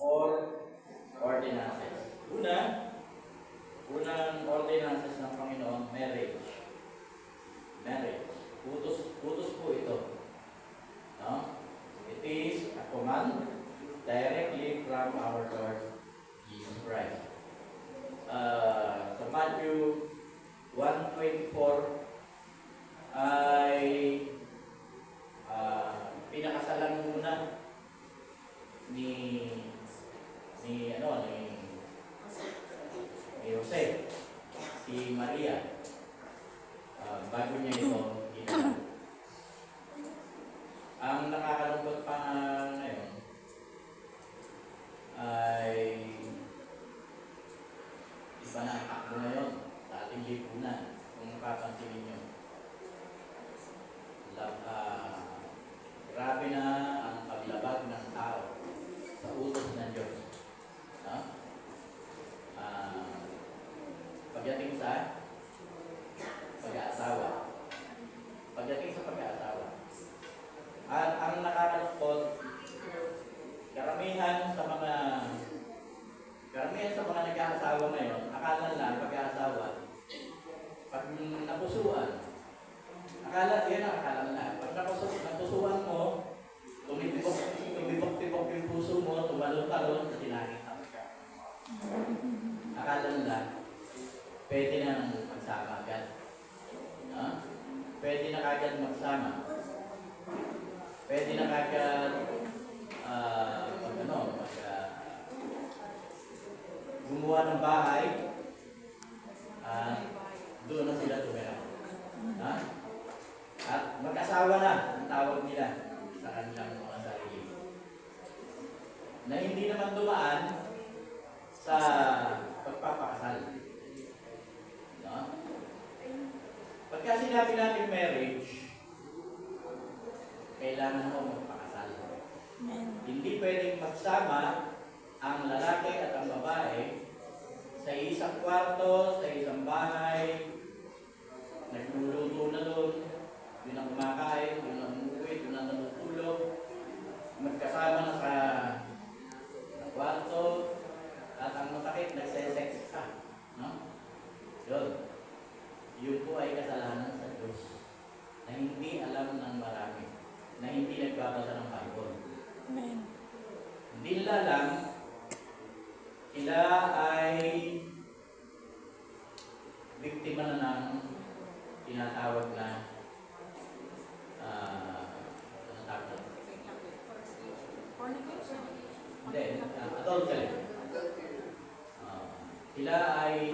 Four ordinances. Unang ordinances ng Panginoon, marriage. Marriage. Utos po ito. No? It is a command directly from our Lord Jesus Christ. Sa Matthew 1:24 ay pinakasalan muna ni Jose, si Maria, bago niya ito ginawa. Ang nakakalungkot pa ngayon ay iba na ang takbo ngayon sa ating lipunan. Kung mapapansin ninyo, grabe na ang paglabag ng tao sa utos ng Diyos. No? Pagdating sa pag-aasawa. At ang nakakalungkot, karamihan sa mga nag-aasawa ngayon, akala lang pag-aasawa, pag napusuan, akala lang, pag napusuan mo, tumibok-tibok yung puso mo, tumalon-talon, sa tinakita mo siya. Akala lang, pwede nang magsama agad. Pwede na kagad magsama. Pwede na kagad gumawa ng bahay, doon na sila tumira. At mag-asawa na ang tawag nila sa kanilang mga sarili. Na hindi naman dumaan sa pagpapakasal. No? Pagka sinabi natin marriage, kailangan mo magpakasal. Hindi pwedeng magsama ang lalaki at ang babae sa isang kwarto, sa isang bahay, nagluluto na doon, yun ang kumakain, yun ang umuwi, yun ang natutulog, magkasama na sa kwarto, at ang masakit, nagsesex ka. No? Yun po ay kasalanan sa Diyos na hindi alam ng marami, na hindi nagbabasa ng Bible. Amen. Hindi nila alam, sila ay biktima na ng tinatawag na adultery. Sila ay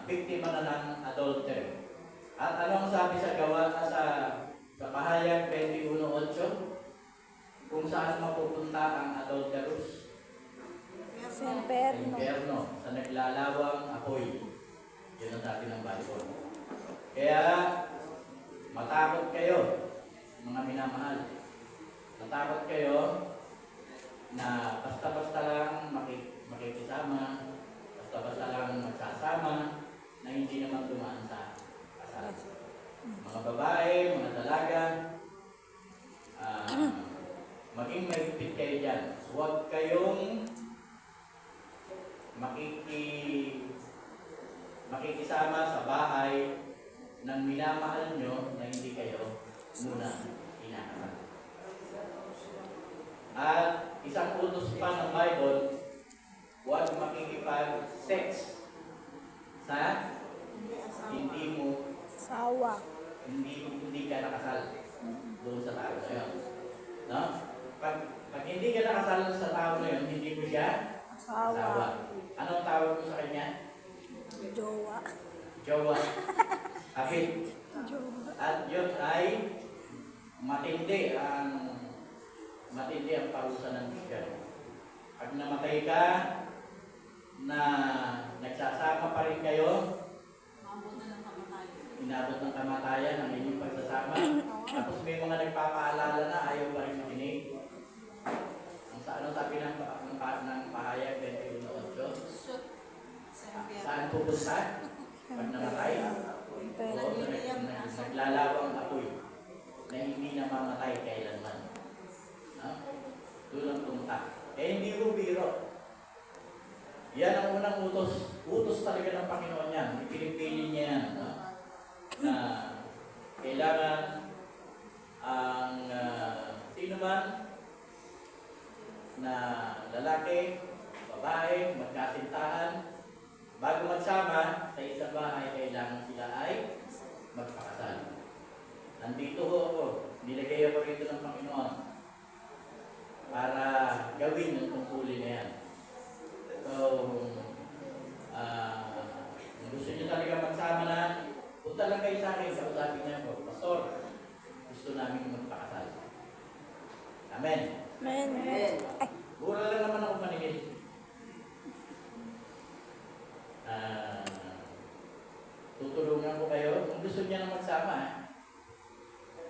biktima na ng adultery. At ano ang sabi sa sa Pahayag 21:8? Kung saan mapupunta ang adulterous? Sa impyerno. Sa naglalawang apoy. Yun ang sabi ng Bible. Kaya, matakot kayo, mga minamahal. Matakot kayo na basta-basta lang makikisama, basta-basta lang magsasama, na hindi naman dumaan sa kasal. Mga babae, mga dalaga, maging mahigpit kayo dyan. Huwag kayong makikisama sa bahay ng minamahal nyo na hindi kayo muna inakasal. At isang utos pa ng Bible, huwag makikipag-sex sa hindi mo hindi ka nakasal doon sa tao na yun. No? Pag hindi ka nakasal sa tao na yun, hindi mo siya asawa. Anong tawag mo sa kanya? Jowa. Kapit. At yun ay matindi ang parusa ng Diyos. Pag namatay ka, na nagsasama pa rin kayo, inabot ng kamatayan ang inyong pagsasama, tapos may mga nagpapaalala na ayaw pa rin makinig. Ano sabi ng Pahayag 21:8? Saan pupunta? Pag namatay? Naglalawang apoy na hindi namamatay kailanman. Doon ang punta. Hindi ko biro. Yan ang unang utos. Utos talaga ng Panginoon yan. Ipinipili niya yan. No? Na kailangan ang sino man na lalaki, babae, magkasintahan, bago magsama sa isang bahay, kailangan sila ay magpakasal. Nandito ho ako. Nilagay ako rito ng Panginoon para gawin ang tungkulin na yan. So, kung gusto nyo talaga magsama na, punta lang kayo sa akin, kausapin niya ako, Pastor, gusto namin magpakasal. Amen. Amen. Ay, Mura lang naman ako maningil. Tutulungan ko kayo kung gusto niya na magsama.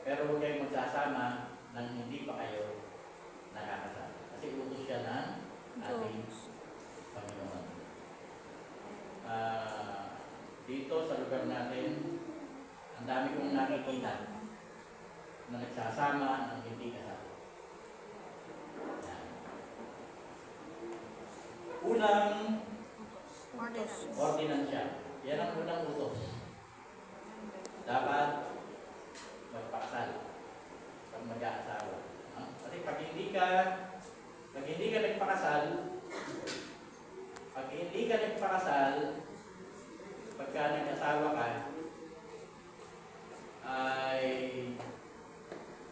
Pero huwag kayong magsasama nang hindi pa kayo nakakasal. Kasi utos siya ng ating Panginoon. Dito sa lugar natin, ang dami kong nakikita na nagsasama ng hindi kasal. Unang ordinansya. Yan ang unang utos. Dapat magpakasal pag mag-aasawa. Kasi pag hindi ka nagpakasal, pagka nag-asawa ka, ay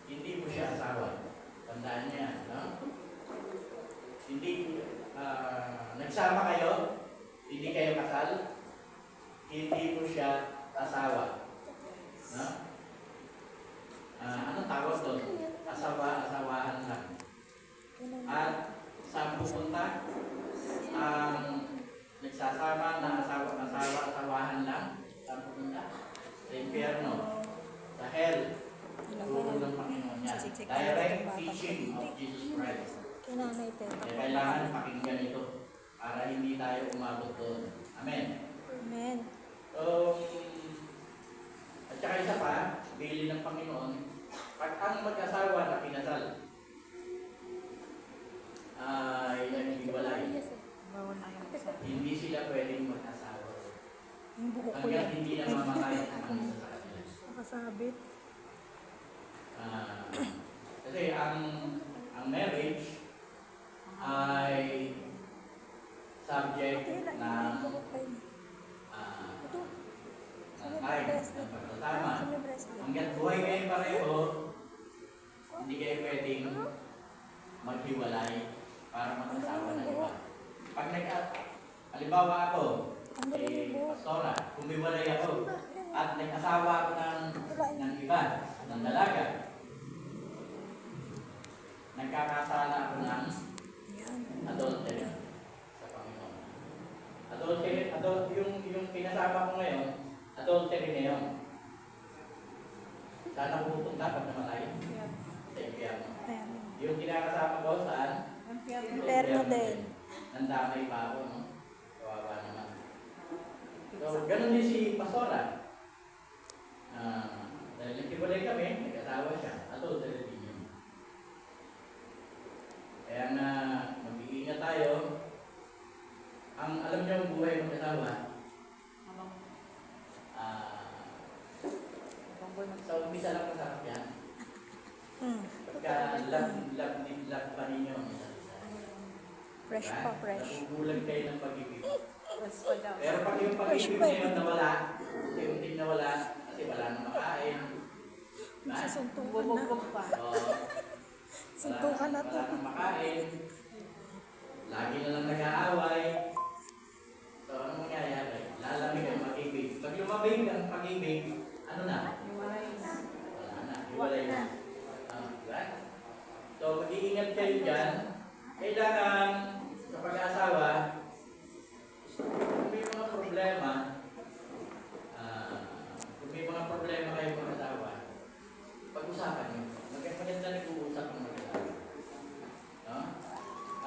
hindi mo siya asawa. Tandaan niya, no? Hindi, nagsama kayo, hindi kayo kasal, hindi mo siya asawa. No? Anong tawag doon? Asawa-asawahan lang. At saan pupunta? Ang nagsasama na asawa-asawahan lang, saan pupunta? Sa impyerno, sa hell. Turo ng Panginoon niya. Direct teaching of Jesus Christ. kinanay teta. Kaya kailangan pakinggan ito para hindi tayo umabot doon. Amen. Amen. At saka isa pa, bili ng Panginoon, pag ang mag-asawa na kinasal ay naghiwalay, hindi sila pwedeng mag-asawa. Yung buhok ko Hanggang yan. hindi na mamatay ang isa sa kanila. Nakasabit. Kasi ang marriage ay subject ng Yung buhok ko yun. Ito. time, ng pagsasama. Hanggang buhay kayo pareho, hindi kayo pwedeng maghiwalay para mag-asawa ng iba. Pag halimbawa ako, pastora, humiwalay ako, at nag-asawa ako ng iba, ng dalaga, nagkakasala ako ng adultery sa Panginoon. Yung pinasama ko ngayon, adultery na yun. Saan ako pupunta pag namatay? Sa impyerno. Yung kinakasama ko saan? Impyerno din. Nandamay pa ako, no? Kawawa naman. So, ganun din si Pastora. Dahil nagkiwalay kami, nag-asawa siya. Adultery din yun. Kaya na mag-iingat tayo. Alam niyo ang buhay ng asawa, sa umpisa lang masarap yan. Pagka love pa ninyo ang isa't isa. Fresh pa, fresh. Nagugulang kayo ng pag-ibig. Pero pag yung pag-ibig ngayon nawala, unti-unti nawala, kasi wala nang makain. Susuntukan na. Oo. Suntukan na to. Wala nang makain. Lagi na lang nag-aaway. So, ano mangyayari? Lalamig ang pag-ibig. Pag lumabig ang pag-ibig, ano na? Wala na. Hiwalay na. Diba? So, mag-iingat kayo dyan. Kailangan sa pag-aasawa, kung may mga problema kayo mag-asawa, pag-usapan nyo. Maganda nag-uusap ng mag-asawa. No?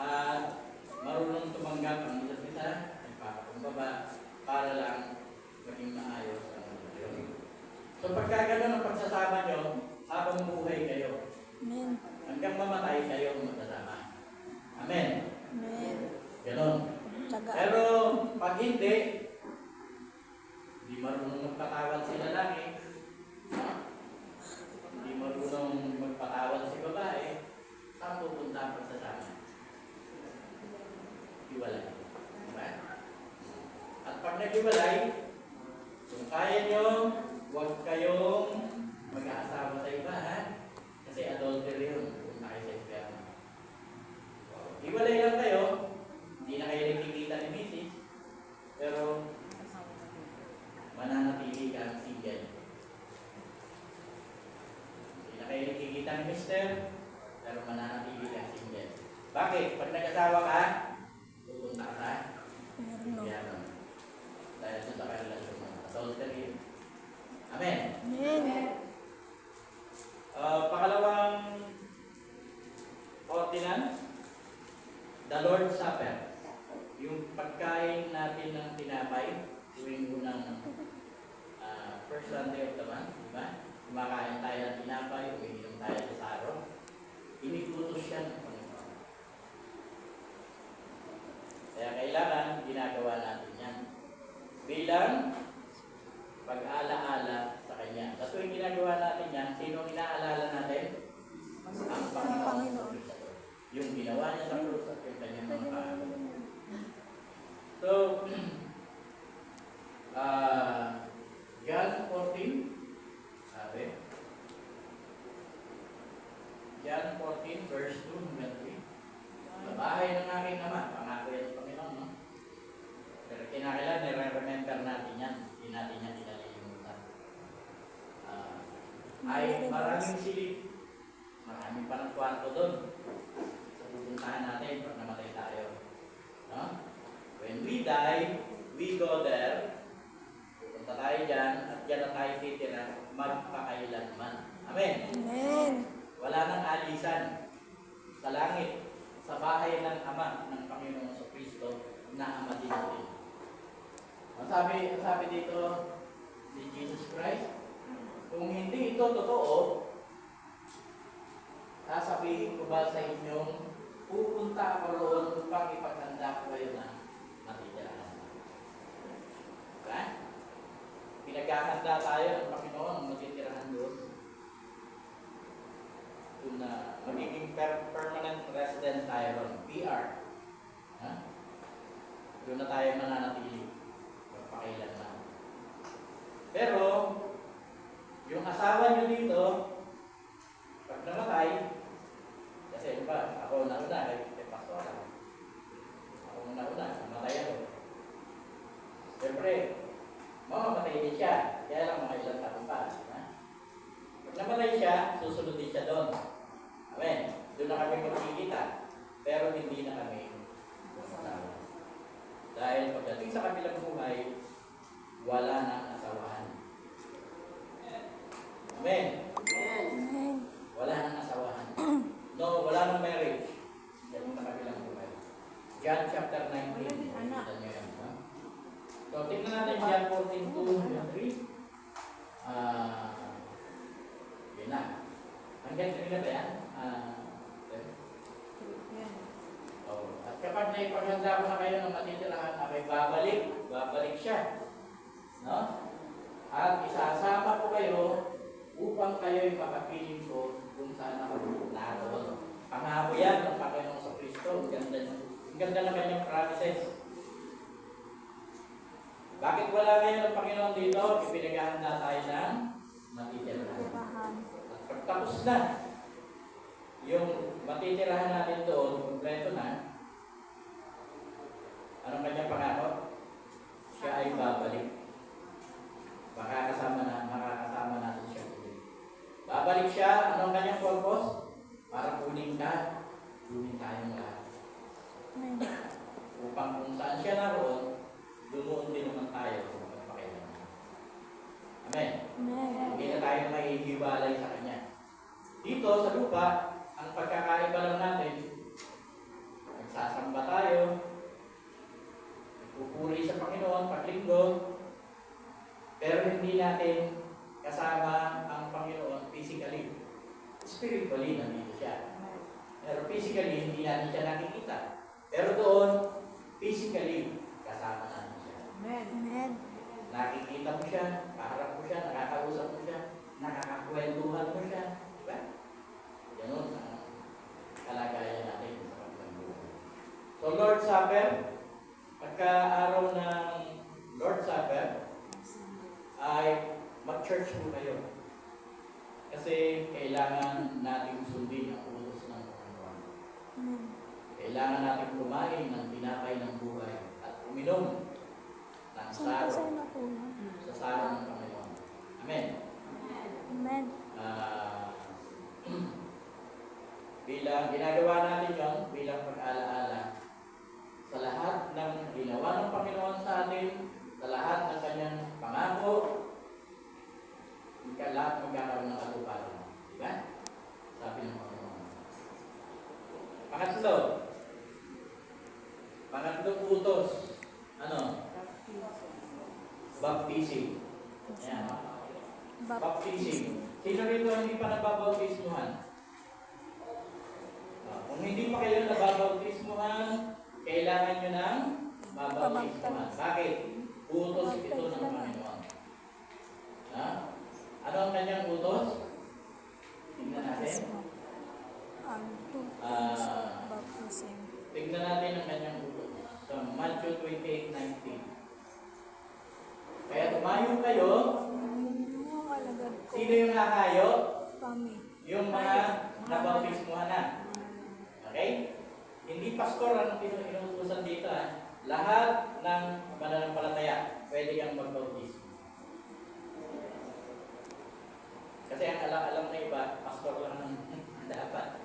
At marunong tumanggap ang isa't isa, nagpapakumbaba, para lang maging maayos ang relasyon. So pagka gano'n ang pagsasama nyo, habang buhay kayo, Amen. hanggang mamatay kayo magkasama. maghiwalay, kung kaya nyo, huwag kayong mag-aasawa sa iba, ha? Kasi adultery yun, kung tayo sa impyerno. Hiwalay lang kayo, hindi na kayo nakikita ni Mrs. Pero, mananatili kang single. Hindi na kayo nakikita ni Mr. Pero mananatili kang single. Bakit? Pag nag-asawa ka, pupunta ka sa Meron. impyerno. Dahil sa karelasyon mo. Adultery. Amen. Amen. Pangalawang ordinance, the Lord's Supper. Yung pagkain natin ng tinapay tuwing unang first Sunday of the month, di ba? Kumakain tayo ng tinapay, umiinom tayo sa saro. Inikutos siya ng Panginoon. Kaya kailangan ginagawa natin yan. Bilang pag-alaala sa Kanya. Sa tuwing ginagawa natin yan, sino inaalala natin? Ang Panginoon. Yung ginawa niya sa krus at yung kanyang mga paalam. So, John 14, sabi, John 14, verse 2 hanggang 3. Sa bahay ng aking ama, pangako yan ng Panginoon, no? Pero kinakailan, nire-remember natin yan. Hindi natin yan inalilimutan. Ay maraming silid. Maraming pa ng kwarto doon. Sa pupuntahan natin pag namatay tayo. No? When we die, we go there. Pupunta tayo dyan at dyan na tayo titira magpakailanman. Amen? Amen. Wala nang alisan sa langit, sa bahay ng Ama ng Panginoon sa Kristo na Ama din natin. Ang sabi dito ni Jesus Christ, kung hindi ito totoo, sasabihin ko ba sa inyong pupunta ako roon upang ipaghanda ko kayo na matitirahan. Okay? Pinaghahanda tayo ng Panginoon ang matitirahan doon. Doon na magiging permanent resident tayo roon. PR. Ha? Doon na tayo mananatili. Magpakailanman. Pero, yung asawa nyo dito, pag namatay, kasi ba, ako nauna, kay pastor, ako nauna, namatay ako. Siyempre, mamamatay din siya, kaya lang mga ilang taon pa. Ha? Pag namatay siya, susunod din siya doon. Amen. Doon na kami magkikita, pero hindi na kami masasawa. Dahil pagdating sa kabilang buhay, wala nang asawahan. Amen. Amen. Wala nang asawahan. No, wala nang marriage. Yan sa kabilang buhay. John chapter 19. Kita niyo yan. Ha? So, tingnan natin John 14:2-3. Yun na. Hanggang kanina ba yan? At kapag naipaghanda ko na kayo ng matitirahan, abay babalik siya. No? At isasama ko kayo upang kayo'y makapiling ko kung saan ako naroon. Pangako yan ng Panginoon sa Kristo. Ang ganda ng kanyang promises. Bakit wala ngayon ng Panginoon dito? Ipinaghahanda tayo ng matitirahan. At pagtapos na, yung matitirahan natin doon, kompleto na, anong kanyang pangako? Siya ay babalik. Makakasama natin siya ulit. Babalik siya, anong kanyang purpose? Para kunin tayong lahat. Upang kung saan siya naroon, lumuon din naman tayo kung magpakailanman. Amen? Amen. Hindi na tayo mahihiwalay sa Kanya. Dito sa lupa, ang pagkakaiba lang natin, nagsasamba tayo, nagpupuri sa Panginoon, paglinggo, pero hindi natin kasama ang Panginoon physically. Spiritually, nandito siya. Pero physically, hindi natin siya nakikita. Pero doon, physically, kasama natin siya. Amen. Nakikita mo siya, kaharap mo siya, nakakausap mo siya, nakakakwentuhan mo siya. Diba? Ganun ang kalagayan natin sa pagkabuhay. So, Lord's Supper, pagka araw ng Lord's Supper, ay mag-church po kayo. Kasi kailangan natin sundin ang utos ng Panginoon. Amen. Kailangan natin kumain ng tinapay ng buhay at uminom ng Saan saro na po? sa saro ng Panginoon. Amen. Amen. Ah, bilang ginagawa natin yon bilang pag-alaala sa lahat ng ginawa ng Panginoon sa atin, sa lahat ng kanyang pangako, lahat magkakaroon ng katuparan. Diba? Sabi ng Panginoon. Pangatlong utos. Ano? Baptism. Ayan. Baptism. Sino rito hindi pa nababautismuhan? Kung hindi pa kayo nababautismuhan, kailangan nyo ng mabautismuhan. Bakit? Utos ito ng Panginoon. Ha? Ano ang kanyang utos? Tingnan natin. Baptism. Tingnan natin ang kanyang utos. Sa Matthew 28:19. Kaya tumayo kayo. Sino yung nakayo? Kami. Yung mga nabautismuhan na. Okay? Hindi pastor ang inuutosan dito. Lahat ng mananampalataya pwede kang magbautismo. Kasi ang alam na iba, pastor lang ang dapat.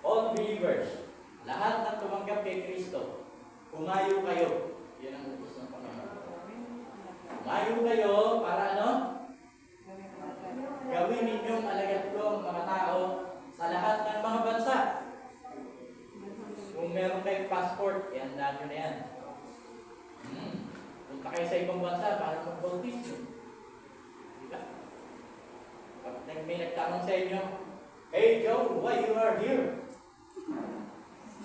All believers, lahat ng tumanggap kay Kristo, humayo kayo. Yan ang utos ng Panginoon. Humayo kayo para ano? Gawin ninyong alagad ko ang mga tao sa lahat ng mga bansa. Kung meron kayong passport, ihanda nyo na yan. Punta kayo sa ibang bansa para mag-bautismo. Diba? Pag may nagtanong sa inyo, "Hey Joe, why you are here?"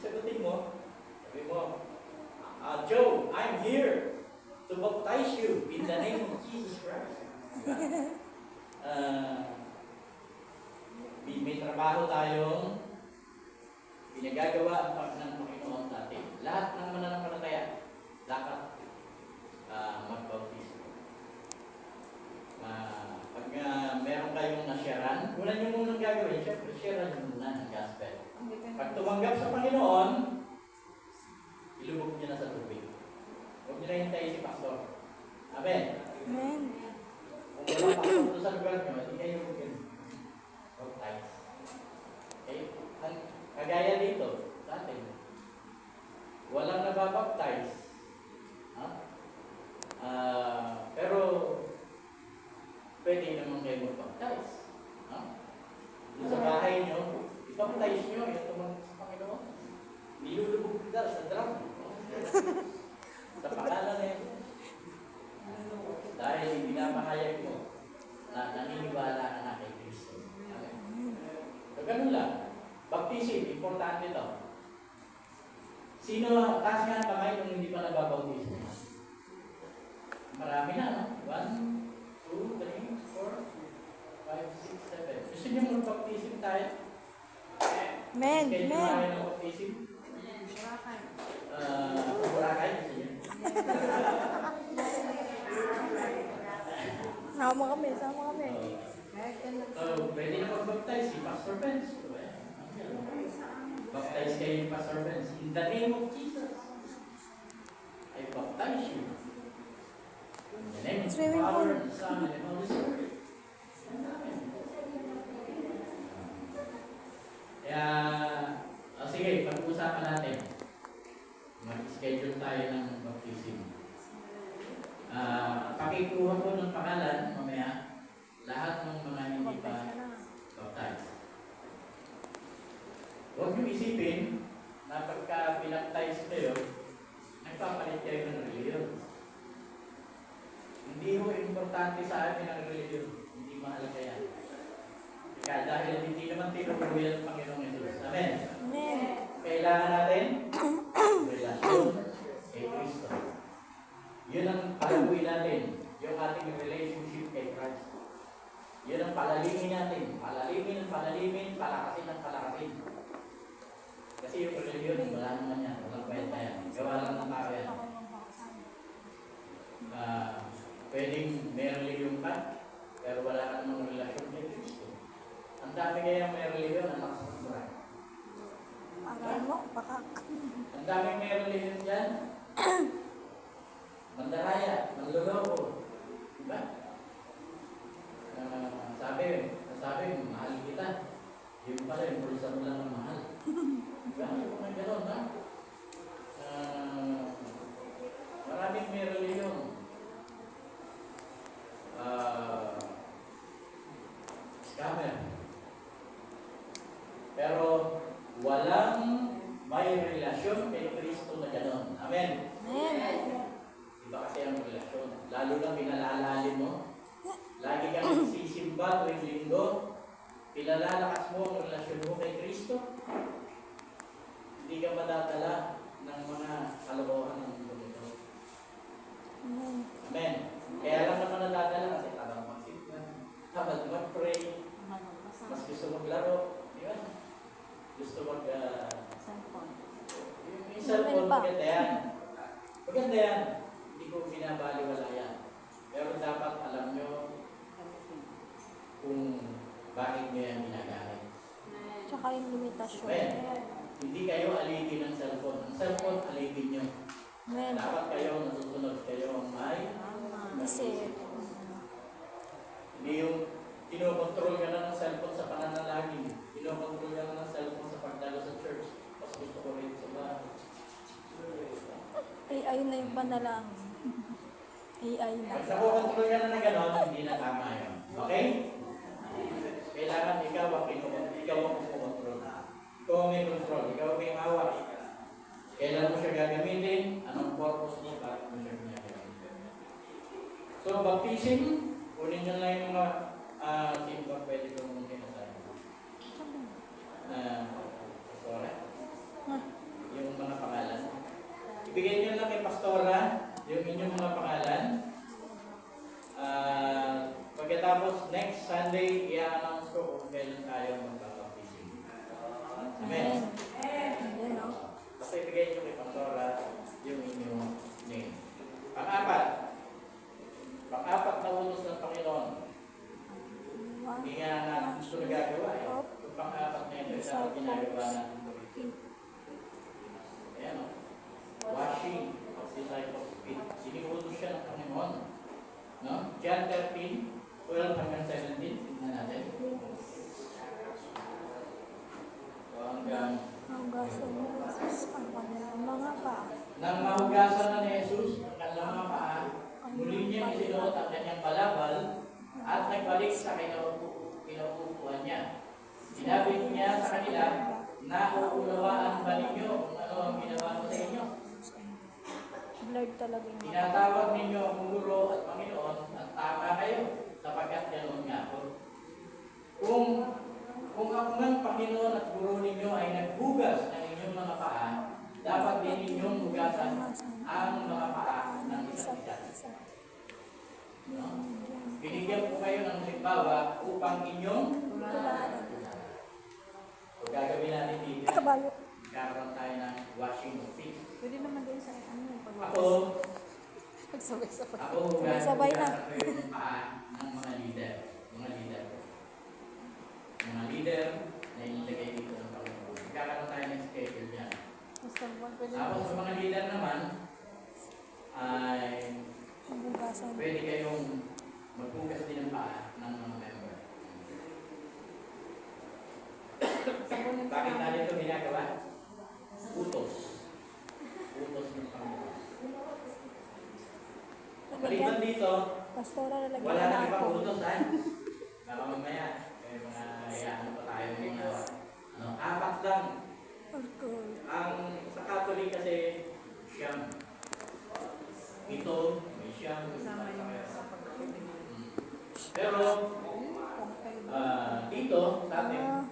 Sagutin mo, sabi mo, "Joe, I'm here to baptize you in the name of Jesus Christ." May trabaho tayong pinagagawa ng Panginoon sa atin. Lahat ng mananampalataya dapat mag-bautismo. Pag meron kayong nasyaran, una nyo munang gagawin, syempre, sharean nyo muna ng gospel. Pag tumanggap sa Panginoon, ilubog nyo na sa tubig. Huwag nyo na hintayin si pastor. Amen. Amen. Kung walang pastor doon sa lugar nyo, hindi kayo baptize. Okay? Kagaya dito, sa atin, walang nababaptize. Pero, pwede naman kayo mag-baptize. Doon sa bahay nyo, i-baptize nyo, yung tumang sa Panginoon. Nilulubog kita sa drum. Sa pangalan na yun. Dahil pinapahayag mo na naniniwala ka na kay Kristo. So, ganun lang. Baptism, importante ito. Sino, taas nga ang kamay kung hindi pa nababautismo? Marami na, no? 1, 2, 3, 4, 5, 6, 7. Gusto niyo mag-baptism tayo? Amen. Schedule Amen. tayo ng baptism? Boracay, gusto niyo? Sama kami. Pwede na mag-baptize si Pastor Benz. Baptize kayo ni Pastor Benz. In the name of Jesus, I baptize you. In the name of the Swimming Father, pool. and the Son, and the Holy Spirit. Kaya, sige, pag-uusapan natin. Mag-schedule tayo ng baptism. Pakikuha po ng pangalan, mamaya, lahat ng mga hindi pa baptize. Huwag niyo isipin na pagka pinaptize kayo, nagpapalit kayo ng reliyon. Hindi ho importante sa atin ang reliyon. Hindi mahalaga yan. Kaya dahil hindi naman tinutuloy ang Panginoong Jesus. Amen? Amen. Kailangan natin relasyon kay Kristo. Yun ang palaguin natin. Yung ating relationship kay Christ. Yun ang palalimin natin. Palalimin, palakasin. Kasi yung reliyon, wala naman yan. Walang kwenta yan. Gawa lang ng tao yan. Ang daming meron din dyan. Mandaraya, manloloko. Diba? Sabi, mahal kita. Yung pala, yung pulsa mo lang ang mahal. Diba? Yung mga gano'n, ha? Maraming meron din yun. Scammer. Pero walang may relasyon kay Kristo na gano'n. Amen. Amen. Iba kasi ang relasyon. Lalo na pinalalalim mo. Lagi kang nagsisimba tuwing linggo. Pinalalakas mo ang relasyon mo kay Kristo. Hindi ka madadala ng mga kalokohan ng mundo nito. Amen. Amen. Kaya lang naman nadadala kasi tamad magsimba, tamad mag-pray, mas gusto maglaro. Di ba? Gusto yung cellphone, maganda yan. Maganda yan. Hindi ko binabaliwala yan. Pero dapat alam nyo kung bakit nyo yan ginagamit. Tsaka yung limitasyon. Amen. Hindi kayo alipin ng cellphone. Ang cellphone, alipin nyo. Amen. Dapat kayo nasusunod. Kayo ang may Kasi, hindi yung kinokontrol ka na ng cellphone sa pananalangin. Kinokontrol ka na ng cellphone sa pagdalo sa church. Mas gusto ko rin sa bahay. AI na yung panalangin. AI na. Pag nakokontrol ka na ng gano'n, hindi na tama yun. Okay? Kailangan ikaw ang kumokontrol. Ikaw ang may control. Ikaw ang may hawak. Kailan mo siya gagamitin? Anong purpose mo? Bakit mo siya gagamitin? So, baptism, kunin nyo lang yung mga sino ba pwede kong sinasabi? Pastora? Yung mga pangalan. Ibigay nyo lang kay Pastora yung inyong mga pangalan. Pagkatapos, next Sunday, i-announce ko kung kailan tayo magpapabaptism. Amen. Amen. No? Basta ibigay nyo kay Pastora yung inyong name. Pang-apat na utos ng Panginoon. Hindi nga natin gusto na gagawa eh. Yung pang-apat na ito, dapat ginagawa natin ito. Ayan o. Washing of disciples' feet. Siniutos siya ng Panginoon. No? John 13, 12 hanggang 17. Tignan natin. So hanggang Hugasan mo Jesus ang kanilang mga paa. nang mahugasan na ni Jesus ang kanilang mga paa, muli niya isinuot ang kanyang balabal at nagbalik sa kinauupuan niya. Sinabi niya sa kanila, nauunawaan ba ninyo kung ano ang ginawa ko sa inyo? Blurred talaga yung mata. Tinatawag ninyo ang guro at Panginoon at tama kayo sapagkat ganoon nga ako. Kung ako ng Panginoon at guro ninyo ay naghugas ng inyong mga paa, dapat din ninyong hugasan ang mga paa ng isa't isa. No? Binigyan ko kayo ng halimbawa upang inyong so, gagawin natin dito. Kabayo. Magkakaroon tayo ng washing of feet. Pwede naman din sa ano yung Ako pagsabay-sabay. Sabay Sabay na. ko yung paa ng mga leader. Mga leader na ilagay dito ng Panginoon. Magkakaroon tayo ng schedule niya. Tapos sa mga leader naman, ay Hugasan. pwede kayong magbukas din ng paa ng mga member. Bakit natin ito ginagawa? Utos. Utos ng Panginoon. Maliban dito, Pastora lalagyan wala na nang ako. ibang utos, ha? Baka mamaya, mga hayaan pa tayo ng apat lang. Alcohol. Ang sa Catholic kasi, siyam. Ito, may siyam. Pero, dito, sa atin,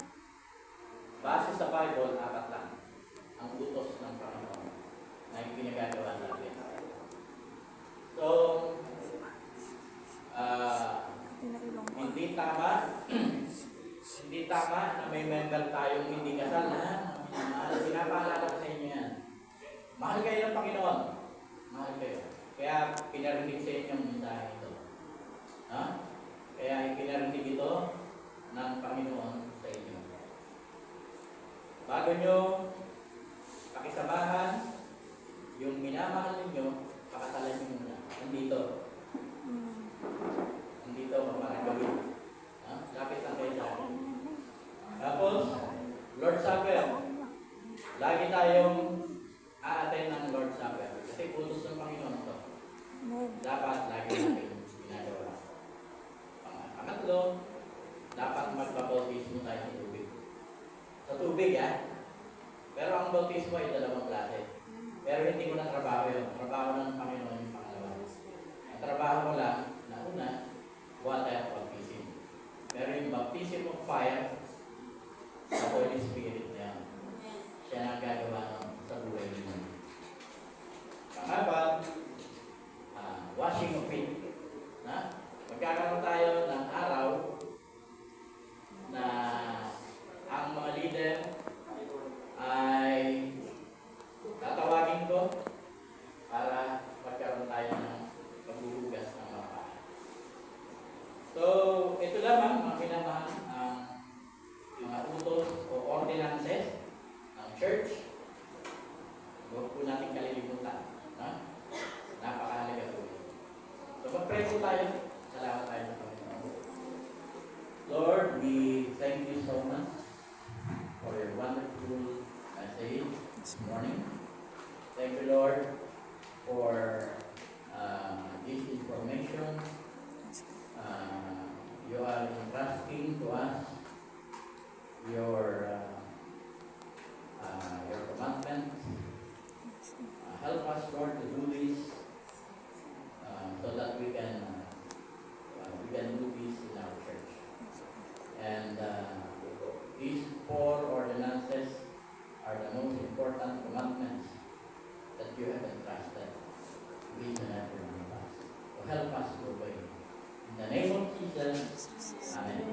base sa Bible, apat lang. Ang utos ng Panginoon na yung pinagagawa natin. So, hindi tama na may member tayong hindi kasal na pinapaalala ko sa inyo yan. Mahal kayo ng Panginoon. Mahal kayo. Kaya pinarinig sa inyo ang mensahe ito. Ha? Kaya pinarinig ito ng Panginoon sa inyo. Bago nyo pakisamahan dapat lagi natin ginagawa. Pangatlo, dapat magpabautismo tayo sa tubig. Sa tubig, Pero ang bautismo ay dalawang klase. Pero hindi ko na trabaho yun. Trabaho ng Panginoon yung pangalawa. Ang trabaho ko lang, na una, water baptism. Pero yung baptism of fire, sa Holy Spirit na yan. Siya na ang gagawa sa buhay ninyo. Pangapat, washing of feet. Magkakaroon tayo ng araw na ang mga leader ay tatawagin ko para magkaroon tayo ng paghuhugas ng mga paa. So, ito lamang mga pinamahal ang mga utos o ordinances ng church. Huwag po natin kalilimutan. Napakahalaga po. So, mag-pray po tayo. Salamat tayo sa Panginoon. Lord, we thank you so much for your wonderful message this morning. Thank you, Lord, for this information. You are entrusting to us your commandments. Help us, Lord, to do this so that we can do this in our church. And these 4 ordinances are the most important commandments that you have entrusted to each and every one of us. So help us to obey. In the name of Jesus, Amen.